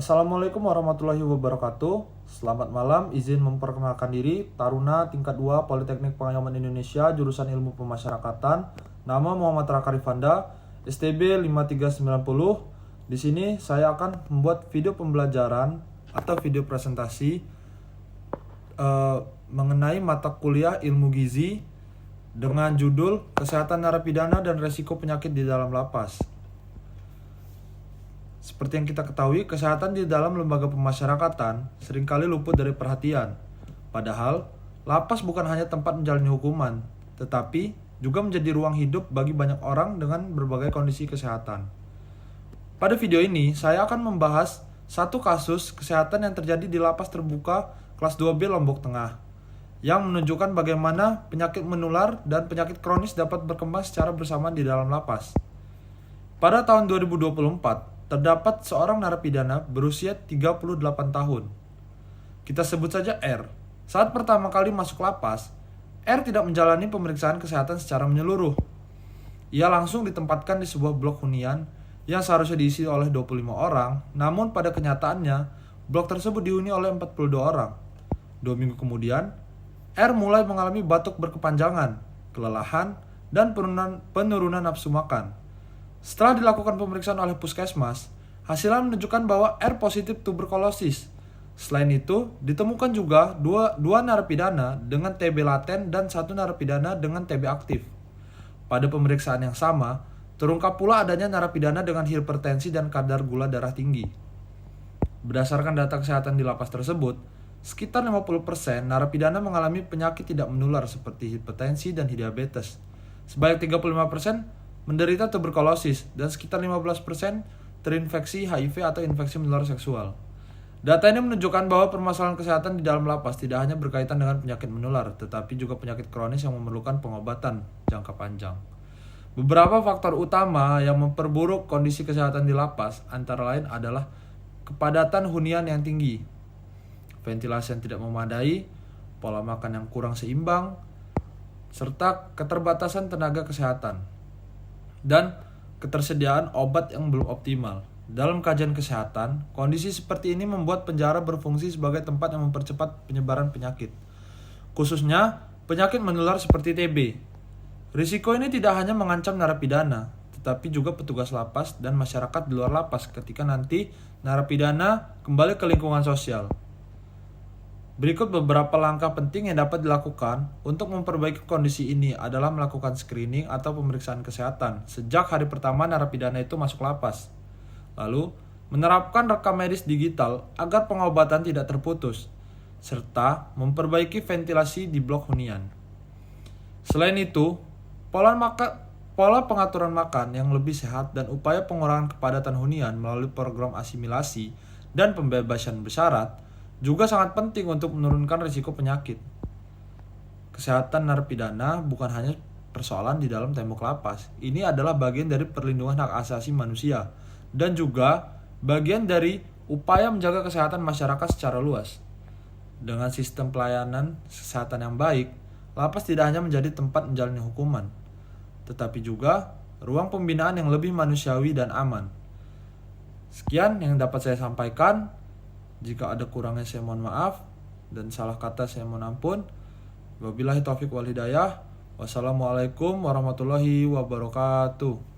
Assalamualaikum warahmatullahi wabarakatuh. Selamat malam, izin memperkenalkan diri, Taruna tingkat 2 Politeknik Pengayoman Indonesia, jurusan Ilmu Pemasyarakatan. Nama Muhammad Raka Rifanda, STB 5390. Di sini saya akan membuat video pembelajaran atau video presentasi mengenai mata kuliah Ilmu Gizi dengan judul Kesehatan Narapidana dan Resiko Penyakit di dalam Lapas. Seperti yang kita ketahui, kesehatan di dalam lembaga pemasyarakatan seringkali luput dari perhatian. Padahal, lapas bukan hanya tempat menjalani hukuman, tetapi juga menjadi ruang hidup bagi banyak orang dengan berbagai kondisi kesehatan. Pada video ini, saya akan membahas satu kasus kesehatan yang terjadi di lapas terbuka kelas 2B Lombok Tengah, yang menunjukkan bagaimana penyakit menular dan penyakit kronis dapat berkembang secara bersamaan di dalam lapas. Pada tahun 2024, terdapat seorang narapidana berusia 38 tahun. Kita sebut saja R. Saat pertama kali masuk lapas, R tidak menjalani pemeriksaan kesehatan secara menyeluruh. Ia langsung ditempatkan di sebuah blok hunian yang seharusnya diisi oleh 25 orang, namun pada kenyataannya, blok tersebut dihuni oleh 42 orang. 2 minggu kemudian, R mulai mengalami batuk berkepanjangan, kelelahan, dan penurunan nafsu makan. Setelah dilakukan pemeriksaan oleh puskesmas, hasilnya menunjukkan bahwa R positif tuberkulosis. Selain itu, ditemukan juga dua narapidana dengan TB laten dan satu narapidana dengan TB aktif. Pada pemeriksaan yang sama, terungkap pula adanya narapidana dengan hipertensi dan kadar gula darah tinggi. Berdasarkan data kesehatan di lapas tersebut, sekitar 50% narapidana mengalami penyakit tidak menular seperti hipertensi dan diabetes. Sebanyak 35% menderita tuberkulosis, dan sekitar 15% terinfeksi HIV atau infeksi menular seksual. Data ini menunjukkan bahwa permasalahan kesehatan di dalam lapas tidak hanya berkaitan dengan penyakit menular, tetapi juga penyakit kronis yang memerlukan pengobatan jangka panjang. Beberapa faktor utama yang memperburuk kondisi kesehatan di lapas antara lain adalah kepadatan hunian yang tinggi, ventilasi yang tidak memadai, pola makan yang kurang seimbang, serta keterbatasan tenaga kesehatan dan ketersediaan obat yang belum optimal. Dalam kajian kesehatan, kondisi seperti ini membuat penjara berfungsi sebagai tempat yang mempercepat penyebaran penyakit, khususnya penyakit menular seperti TB. Risiko ini tidak hanya mengancam narapidana, tetapi juga petugas lapas dan masyarakat di luar lapas ketika nanti narapidana kembali ke lingkungan sosial. Berikut beberapa langkah penting yang dapat dilakukan untuk memperbaiki kondisi ini adalah melakukan screening atau pemeriksaan kesehatan sejak hari pertama narapidana itu masuk lapas. Lalu, menerapkan rekam medis digital agar pengobatan tidak terputus, serta memperbaiki ventilasi di blok hunian. Selain itu, pola pengaturan makan yang lebih sehat dan upaya pengurangan kepadatan hunian melalui program asimilasi dan pembebasan bersyarat juga sangat penting untuk menurunkan risiko penyakit. Kesehatan narapidana bukan hanya persoalan di dalam tembok lapas. Ini adalah bagian dari perlindungan hak asasi manusia dan juga bagian dari upaya menjaga kesehatan masyarakat secara luas. Dengan sistem pelayanan kesehatan yang baik, lapas tidak hanya menjadi tempat menjalani hukuman, tetapi juga ruang pembinaan yang lebih manusiawi dan aman. Sekian yang dapat saya sampaikan. Jika ada kurangnya saya mohon maaf, dan salah kata saya mohon ampun. Wabillahi taufiq wal hidayah. Wassalamualaikum warahmatullahi wabarakatuh.